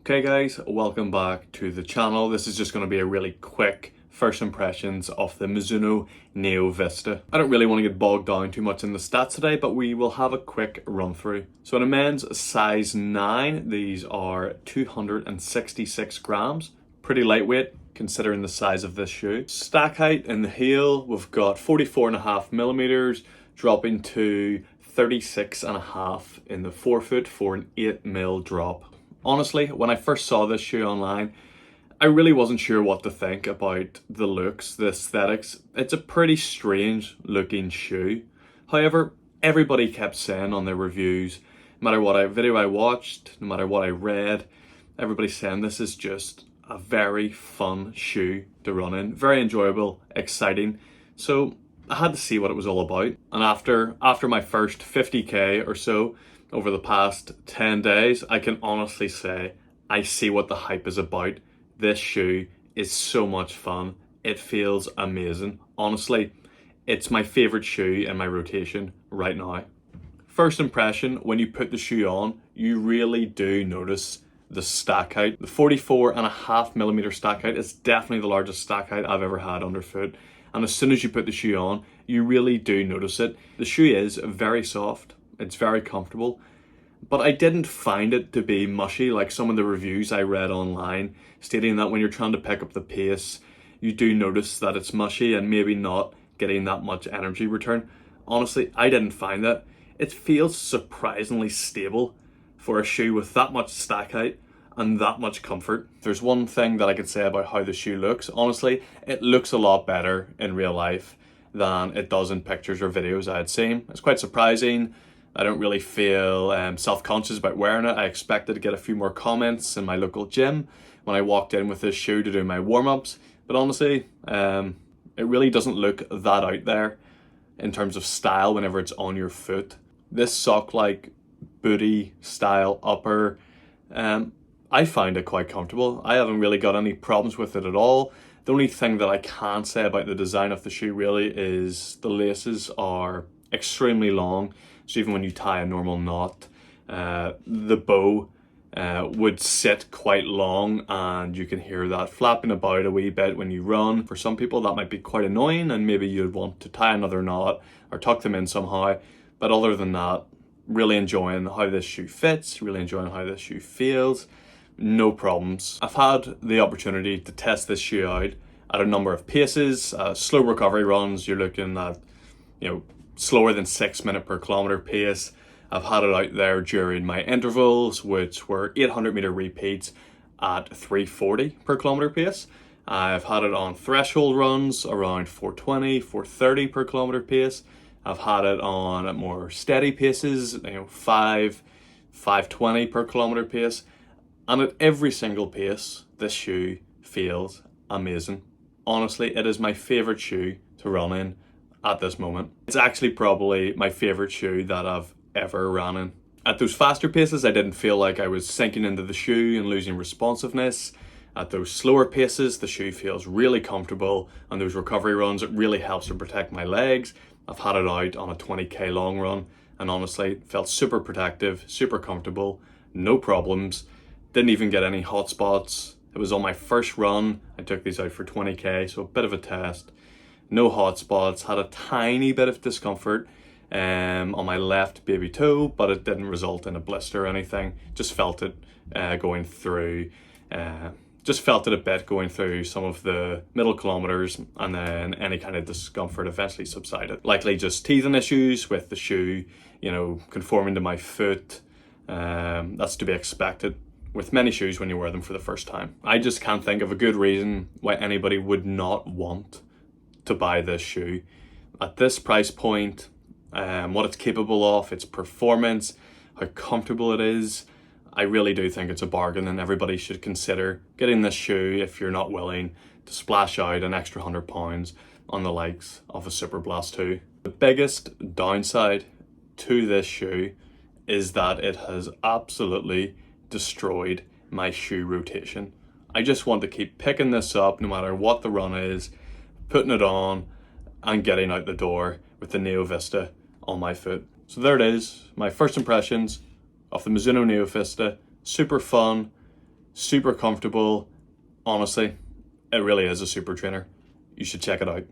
Okay guys, welcome back to the channel. This is just going to be a really quick first impressions of the Mizuno Neo Vista. I don't really want to get bogged down too much in the stats today, but we will have a quick run through. So in a men's size 9, these are 266 grams. Pretty lightweight considering the size of this shoe. Stack height in the heel, we've got 44.5 millimeters, dropping to 36.5 in the forefoot for an 8mm drop. Honestly, when I first saw this shoe online, I really wasn't sure what to think about the looks, the aesthetics. It's a pretty strange looking shoe. However, everybody kept saying on their reviews, no matter what video I watched, no matter what I read, everybody's saying this is just a very fun shoe to run in. Very enjoyable, exciting. So I had to see what it was all about. And after my first 50k or so, over the past 10 days, I can honestly say I see what the hype is about. This shoe is so much fun. It feels amazing. Honestly, it's my favorite shoe in my rotation right now. First impression, when you put the shoe on, you really do notice the stack height. The 44.5 millimeter stack height is definitely the largest stack height I've ever had underfoot. And as soon as you put the shoe on, you really do notice it. The shoe is very soft. It's very comfortable, but I didn't find it to be mushy like some of the reviews I read online, stating that when you're trying to pick up the pace, you do notice that it's mushy and maybe not getting that much energy return. Honestly, I didn't find that. It feels surprisingly stable for a shoe with that much stack height and that much comfort. There's one thing that I could say about how the shoe looks. Honestly, it looks a lot better in real life than it does in pictures or videos I had seen. It's quite surprising. I don't really feel self-conscious about wearing it. I expected to get a few more comments in my local gym when I walked in with this shoe to do my warm-ups. But honestly, it really doesn't look that out there in terms of style whenever it's on your foot. This sock-like booty style upper, I find it quite comfortable. I haven't really got any problems with it at all. The only thing that I can say about the design of the shoe really is the laces are extremely long. So even when you tie a normal knot, the bow would sit quite long and you can hear that flapping about a wee bit when you run. For some people that might be quite annoying and maybe you'd want to tie another knot or tuck them in somehow. But other than that, really enjoying how this shoe fits, really enjoying how this shoe feels. No problems. I've had the opportunity to test this shoe out at a number of paces. Slow recovery runs, you're looking at, slower than 6 minutes per kilometer pace. I've had it out there during my intervals, which were 800 meter repeats at 340 per kilometer pace. I've had it on threshold runs around 420, 430 per kilometer pace. I've had it on at more steady paces, 520 per kilometer pace. And at every single pace, this shoe feels amazing. Honestly, it is my favorite shoe to run in at this moment. It's actually probably my favorite shoe that I've ever ran in. At those faster paces, I didn't feel like I was sinking into the shoe and losing responsiveness. At those slower paces, the shoe feels really comfortable. On those recovery runs, it really helps to protect my legs. I've had it out on a 20k long run and honestly, it felt super protective, super comfortable, no problems. Didn't even get any hot spots. It was on my first run. I took these out for 20k, so a bit of a test. No hot spots, had a tiny bit of discomfort on my left baby toe, but it didn't result in a blister or anything. Just felt it going through, just felt it a bit going through some of the middle kilometers, and then any kind of discomfort eventually subsided. Likely just teething issues with the shoe, conforming to my foot. That's to be expected with many shoes when you wear them for the first time. I just can't think of a good reason why anybody would not want to buy this shoe. At this price point, what it's capable of, its performance, how comfortable it is, I really do think it's a bargain and everybody should consider getting this shoe if you're not willing to splash out an extra £100 on the likes of a Super Blast 2. The biggest downside to this shoe is that it has absolutely destroyed my shoe rotation. I just want to keep picking this up no matter what the run is, putting it on and getting out the door with the Neo Vista on my foot. So there it is, my first impressions of the Mizuno Neo Vista. Super fun, super comfortable. Honestly, it really is a super trainer. You should check it out.